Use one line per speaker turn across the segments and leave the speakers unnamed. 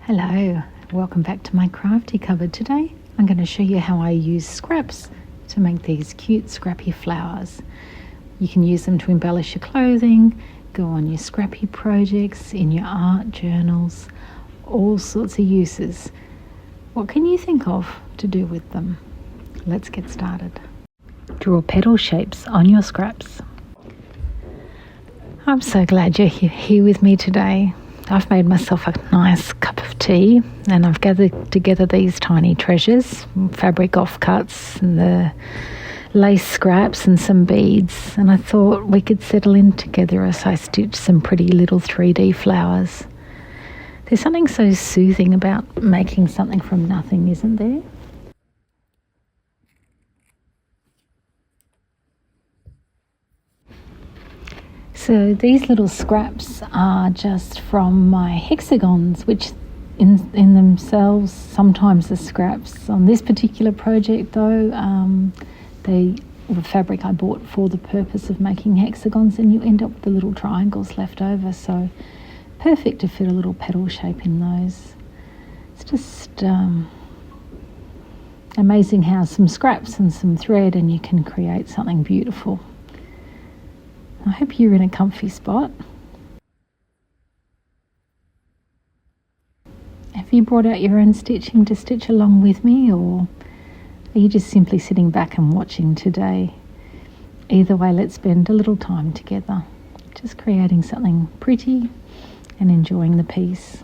Hello, welcome back to my crafty cupboard. Today I'm going to show you how I use scraps to make these cute scrappy flowers. You can use them to embellish your clothing, go on your scrappy projects, in your art journals, all sorts of uses. What can you think of to do with them? Let's get started. Draw petal shapes on your scraps. I'm so glad you're here with me today. I've made myself a nice cup of tea and I've gathered together these tiny treasures, fabric offcuts and the lace scraps and some beads, and I thought we could settle in together as I stitch some pretty little 3D flowers. There's something so soothing about making something from nothing, isn't there? So these little scraps are just from my hexagons, which in themselves sometimes are scraps. On this particular project though, they were fabric I bought for the purpose of making hexagons, and you end up with the little triangles left over, so perfect to fit a little petal shape in those. It's just amazing how some scraps and some thread and you can create something beautiful. I hope you're in a comfy spot. Have you brought out your own stitching to stitch along with me, or are you just simply sitting back and watching today? Either way, let's spend a little time together, just creating something pretty and enjoying the piece.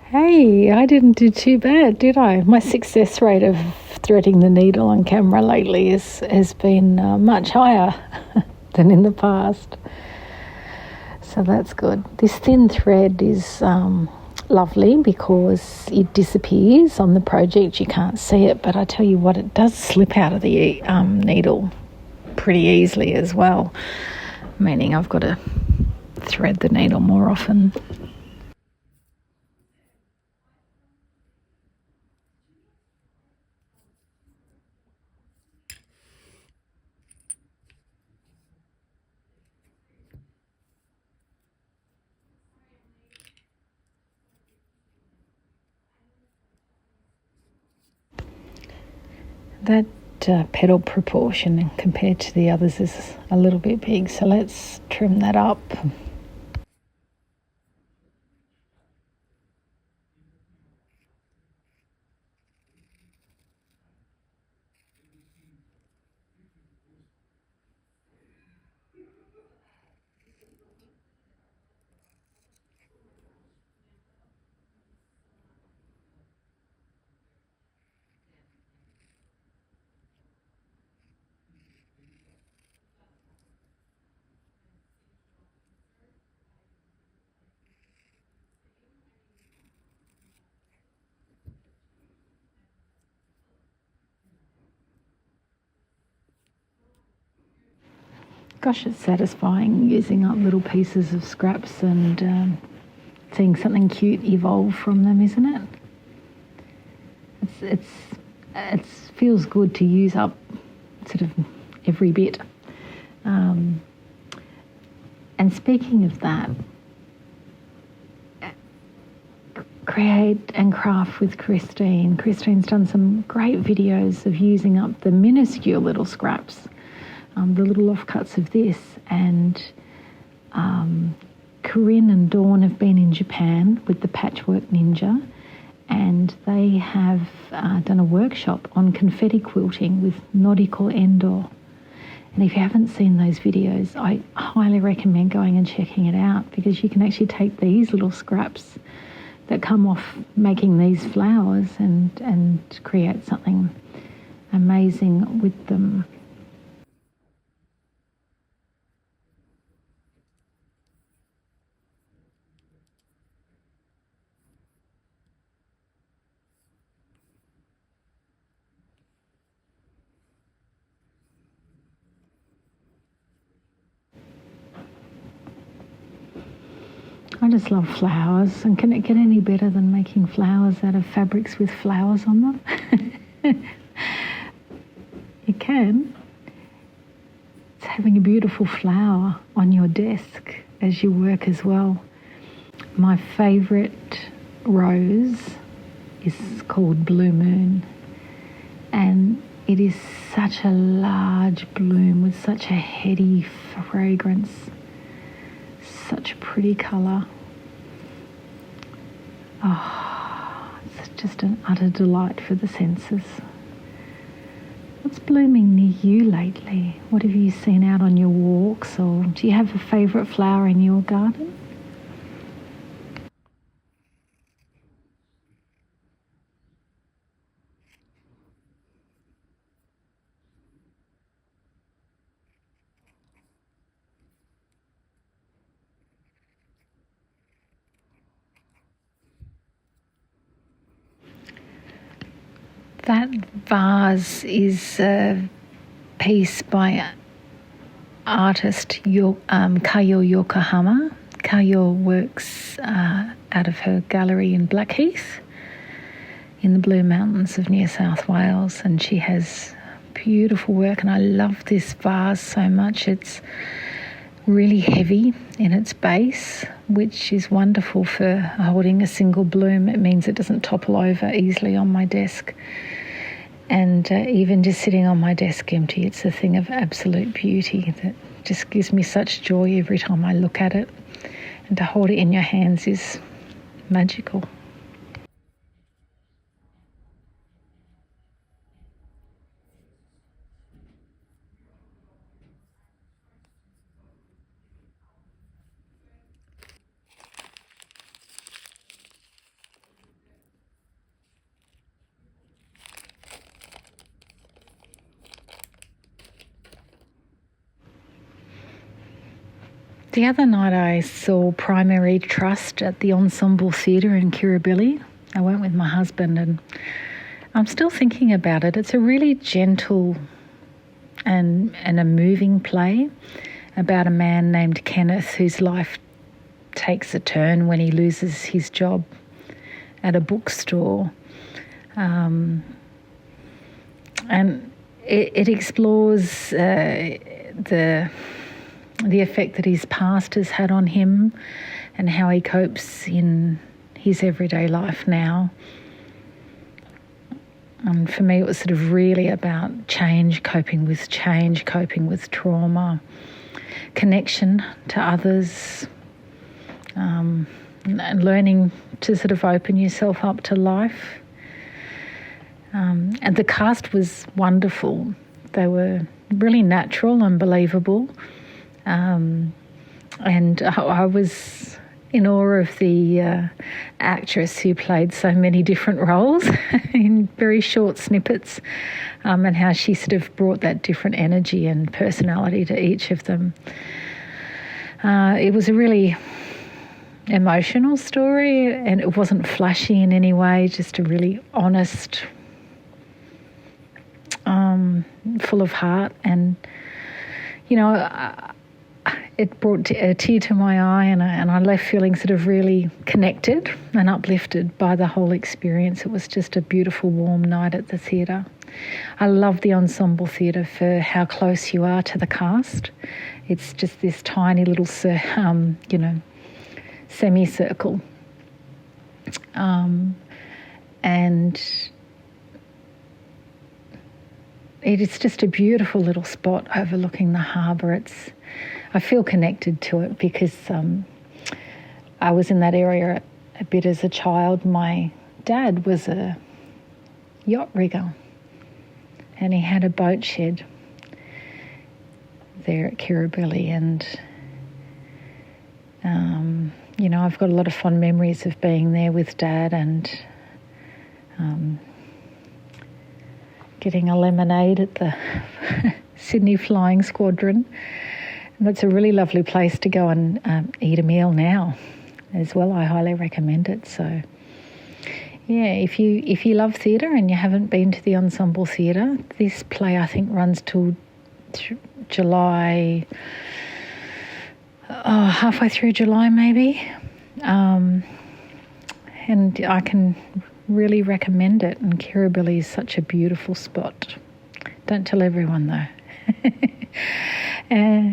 Hey, I didn't do too bad, did I? My success rate of threading the needle on camera lately has been much higher than in the past. So that's good. This thin thread is lovely because it disappears on the project. You can't see it, but I tell you what, it does slip out of the needle pretty easily as well, meaning I've got to thread the needle more often. That petal proportion compared to the others is a little bit big, so let's trim that up. Gosh, it's satisfying using up little pieces of scraps and seeing something cute evolve from them, isn't it? It feels good to use up sort of every bit. And speaking of that, create and craft with Christine. Christine's done some great videos of using up the minuscule little scraps, the little offcuts of this, and Corrine and Dawn have been in Japan with the Patchwork Ninja, and they have done a workshop on confetti quilting with Noriko Endo. And if you haven't seen those videos, I highly recommend going and checking it out, because you can actually take these little scraps that come off making these flowers and create something amazing with them. I just love flowers, and can it get any better than making flowers out of fabrics with flowers on them? You can. It's having a beautiful flower on your desk as you work as well. My favourite rose is called Blue Moon, and it is such a large bloom with such a heady fragrance. Such a pretty colour. Oh, it's just an utter delight for the senses. What's blooming near you lately? What have you seen out on your walks, or do you have a favourite flower in your garden? That vase is a piece by artist Kayo Yokohama. Kayo works out of her gallery in Blackheath in the Blue Mountains of New South Wales, and she has beautiful work, and I love this vase so much. It's really heavy in its base, which is wonderful for holding a single bloom. It means it doesn't topple over easily on my desk. And even just sitting on my desk empty, it's a thing of absolute beauty that just gives me such joy every time I look at it. And to hold it in your hands is magical. The other night I saw Primary Trust at the Ensemble Theatre in Kirribilli. I went with my husband, and I'm still thinking about it. It's a really gentle and a moving play about a man named Kenneth whose life takes a turn when he loses his job at a bookstore. And it explores the effect that his past has had on him and how he copes in his everyday life now. And for me, it was sort of really about change, coping with trauma, connection to others, and learning to sort of open yourself up to life. And the cast was wonderful. They were really natural and believable. And I was in awe of the actress who played so many different roles in very short snippets, and how she sort of brought that different energy and personality to each of them. It was a really emotional story, and it wasn't flashy in any way, just a really honest, full of heart. And, you know, it brought a tear to my eye, and I left feeling sort of really connected and uplifted by the whole experience. It was just a beautiful, warm night at the theatre. I love the Ensemble Theatre for how close you are to the cast. It's just this tiny little, semicircle. And it's just a beautiful little spot overlooking the harbour. I feel connected to it because I was in that area a bit as a child. My dad was a yacht rigger, and he had a boat shed there at Kirribilli, and I've got a lot of fond memories of being there with Dad and getting a lemonade at the Sydney Flying Squadron. And it's a really lovely place to go and eat a meal now as well. I highly recommend it. So, yeah, if you love theatre and you haven't been to the Ensemble Theatre, this play I think runs till July, halfway through July maybe. And I can really recommend it. And Kirribilli is such a beautiful spot. Don't tell everyone though. uh,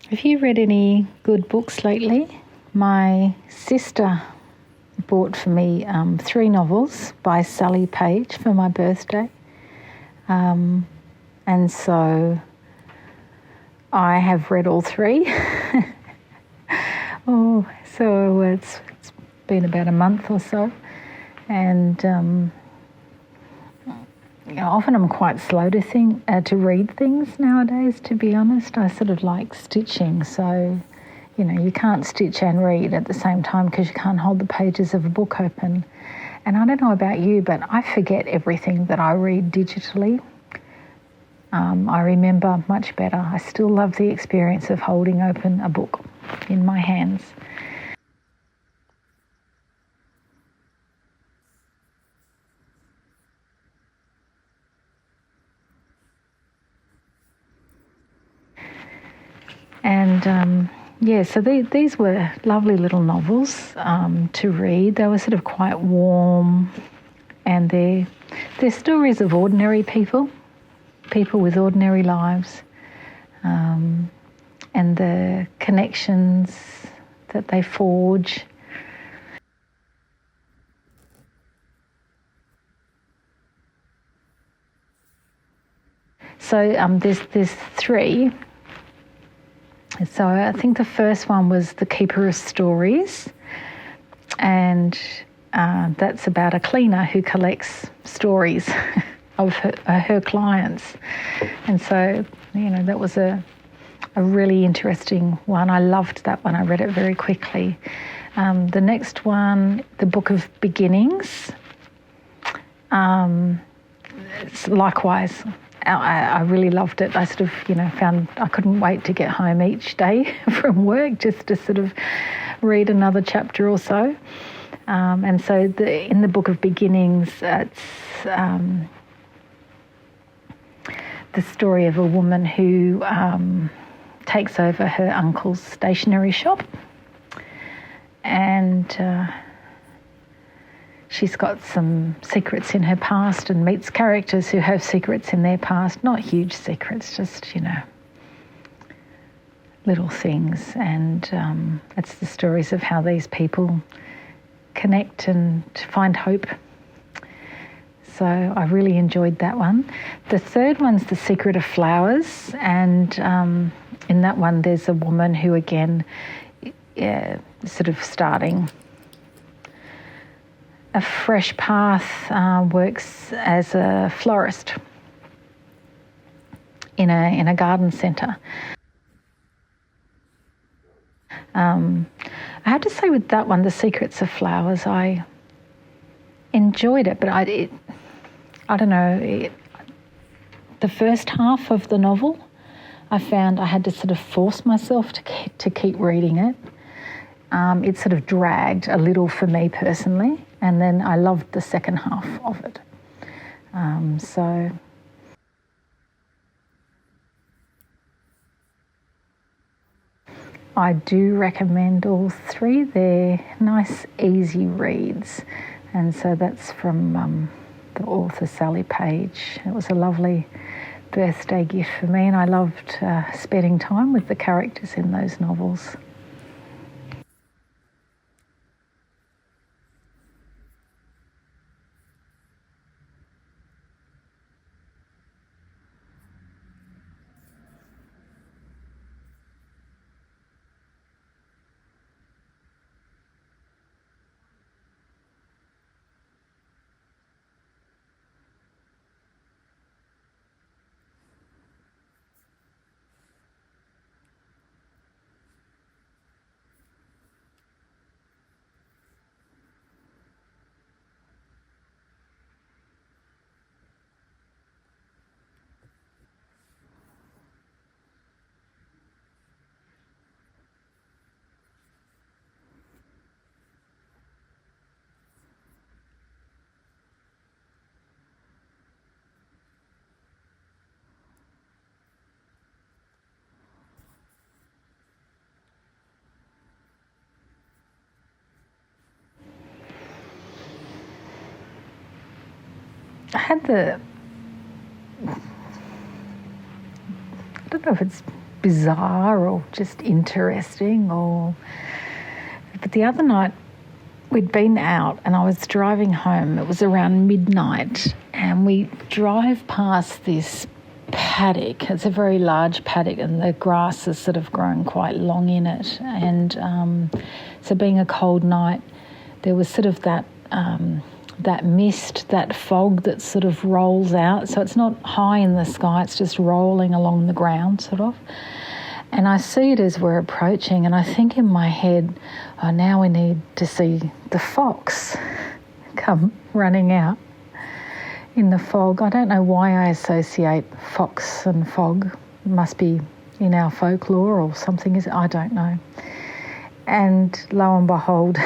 Have you read any good books lately? My sister bought for me 3 novels by Sally Page for my birthday. And so I have read all 3. So it's been about a month or so. And often I'm quite slow to read things nowadays, to be honest. I sort of like stitching, so you can't stitch and read at the same time because you can't hold the pages of a book open. And I don't know about you, but I forget everything that I read digitally. I remember much better. I still love the experience of holding open a book in my hands. And so these were lovely little novels to read. They were sort of quite warm, and they're stories of ordinary people with ordinary lives, and the connections that they forge. So there's 3. So I think the first one was The Keeper of Stories, and that's about a cleaner who collects stories of her clients. And so, that was a really interesting one. I loved that one. I read it very quickly. The next one, The Book of Beginnings, it's likewise. I really loved it. I sort of, found I couldn't wait to get home each day from work just to sort of read another chapter or so. And so in the Book of Beginnings, it's the story of a woman who takes over her uncle's stationery shop, and she's got some secrets in her past and meets characters who have secrets in their past. Not huge secrets, just, little things. And it's the stories of how these people connect and find hope. So I really enjoyed that one. The third one's The Secret of Flowers. And in that one, there's a woman who, again, sort of starting a fresh path, works as a florist in a garden centre. I have to say with that one, The Secrets of Flowers, I enjoyed it, but I don't know. The first half of the novel, I found I had to sort of force myself to keep reading it. It sort of dragged a little for me personally, and then I loved the second half of it. So I do recommend all three. They're nice, easy reads. And so that's from the author Sally Page. It was a lovely birthday gift for me, and I loved spending time with the characters in those novels. I had I don't know if it's bizarre or just interesting but the other night we'd been out and I was driving home. It was around midnight and we drive past this paddock. It's a very large paddock and the grass has sort of grown quite long in it. And so being a cold night, there was sort of that mist, that fog that sort of rolls out. So it's not high in the sky, it's just rolling along the ground sort of. And I see it as we're approaching and I think in my head, oh, now we need to see the fox come running out in the fog. I don't know why I associate fox and fog. It must be in our folklore or something, I don't know. And lo and behold,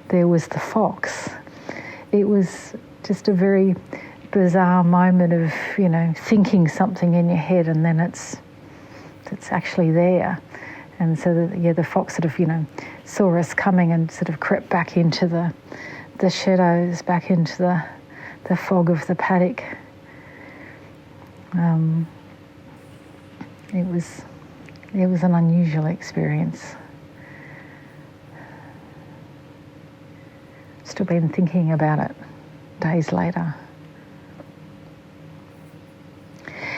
there was the fox. It was just a very bizarre moment of, thinking something in your head and then it's actually there. And so, the fox sort of, saw us coming and sort of crept back into the shadows, back into the fog of the paddock. It was an unusual experience. Still been thinking about it days later.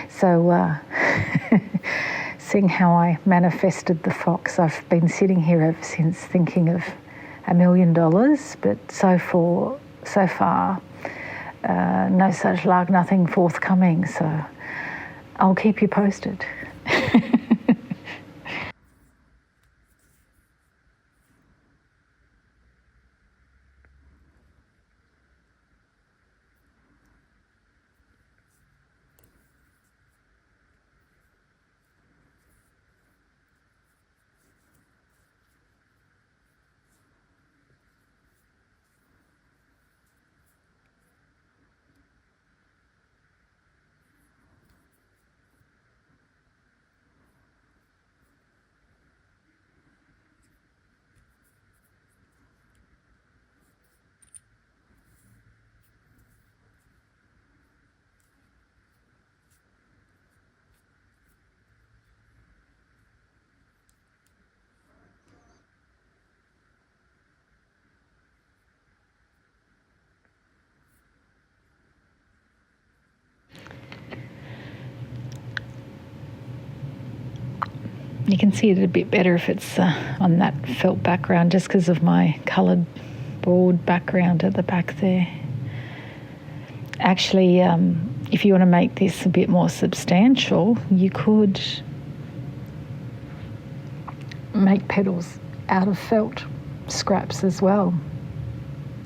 So, seeing how I manifested the fox, I've been sitting here ever since thinking of $1 million, but so far, no such luck, nothing forthcoming. So I'll keep you posted. You can see it a bit better if it's on that felt background just because of my coloured board background at the back there. Actually, if you want to make this a bit more substantial, you could make petals out of felt scraps as well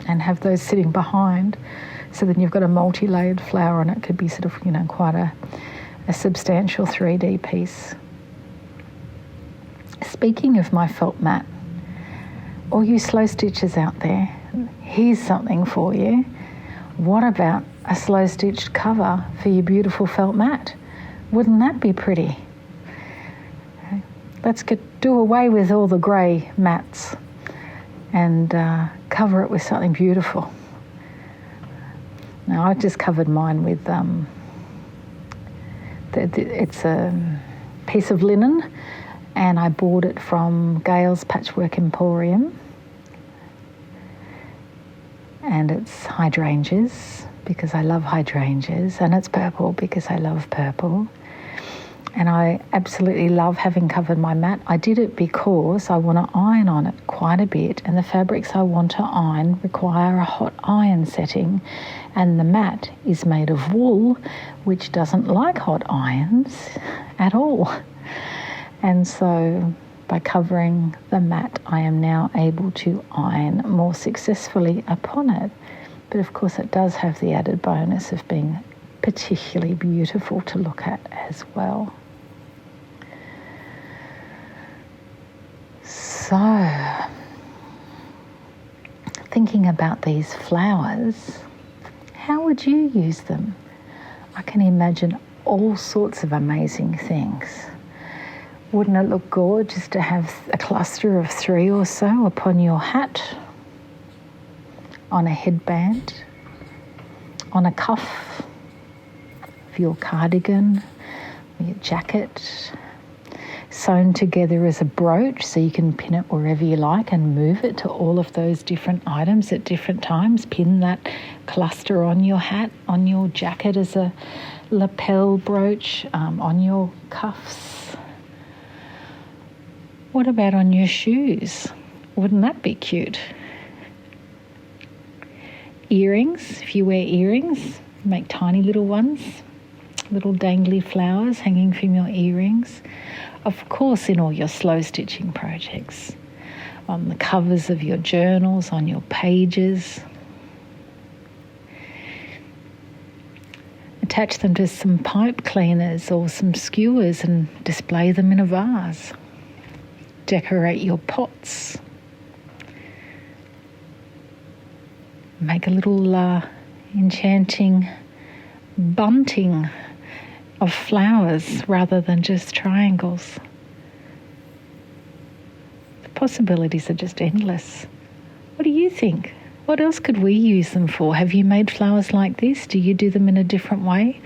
and have those sitting behind, so then you've got a multi-layered flower and it could be sort of, quite a substantial 3D piece. Speaking of my felt mat, all you slow stitchers out there, here's something for you. What about a slow stitched cover for your beautiful felt mat? Wouldn't that be pretty? let's do away with all the grey mats and cover it with something beautiful. Now I've just covered mine with, it's a piece of linen, and I bought it from Gail's Patchwork Emporium, and it's hydrangeas because I love hydrangeas, and it's purple because I love purple. And I absolutely love having covered my mat. I did it because I want to iron on it quite a bit, and the fabrics I want to iron require a hot iron setting, and the mat is made of wool, which doesn't like hot irons at all. And so by covering the mat, I am now able to iron more successfully upon it. But of course it does have the added bonus of being particularly beautiful to look at as well. So, thinking about these flowers, how would you use them? I can imagine all sorts of amazing things. Wouldn't it look gorgeous to have a cluster of 3 or so upon your hat, on a headband, on a cuff of your cardigan, or your jacket, sewn together as a brooch so you can pin it wherever you like and move it to all of those different items at different times. Pin that cluster on your hat, on your jacket as a lapel brooch, on your cuffs. What about on your shoes? Wouldn't that be cute? Earrings, if you wear earrings, make tiny little ones, little dangly flowers hanging from your earrings. Of course, in all your slow stitching projects, on the covers of your journals, on your pages. Attach them to some pipe cleaners or some skewers and display them in a vase. Decorate your pots. Make a little enchanting bunting of flowers rather than just triangles. The possibilities are just endless. What do you think? What else could we use them for? Have you made flowers like this? Do you do them in a different way?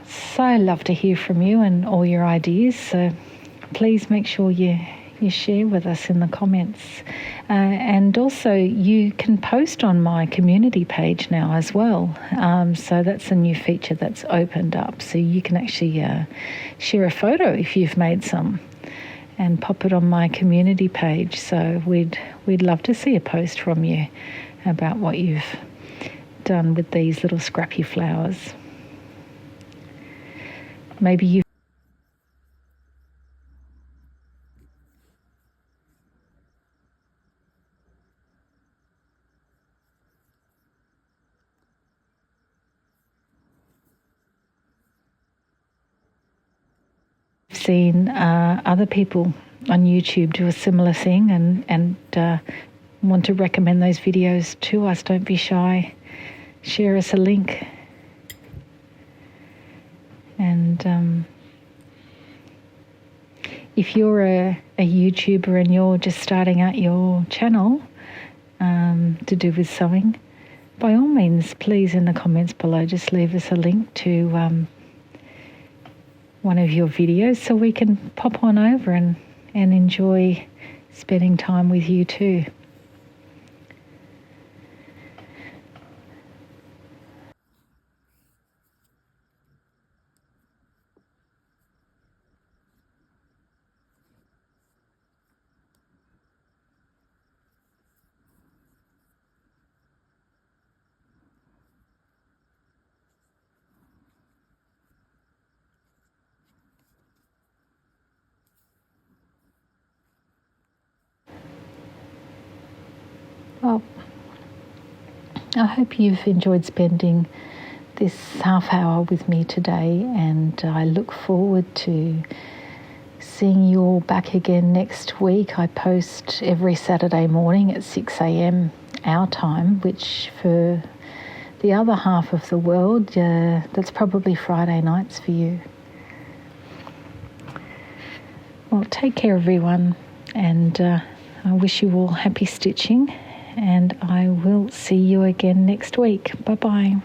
So love to hear from you and all your ideas. So please make sure you share with us in the comments. And also you can post on my community page now as well. So that's a new feature that's opened up. So you can actually share a photo if you've made some and pop it on my community page. So we'd love to see a post from you about what you've done with these little scrappy flowers. Maybe you've seen other people on YouTube do a similar thing and want to recommend those videos to us. Don't be shy. Share us a link. And if you're a YouTuber and you're just starting out your channel to do with sewing, by all means, please in the comments below just leave us a link to one of your videos so we can pop on over and enjoy spending time with you too. Well, I hope you've enjoyed spending this half hour with me today, and I look forward to seeing you all back again next week. I post every Saturday morning at 6 a.m. our time, which for the other half of the world, that's probably Friday nights for you. Well, take care, everyone, and I wish you all happy stitching, and I will see you again next week. Bye-bye.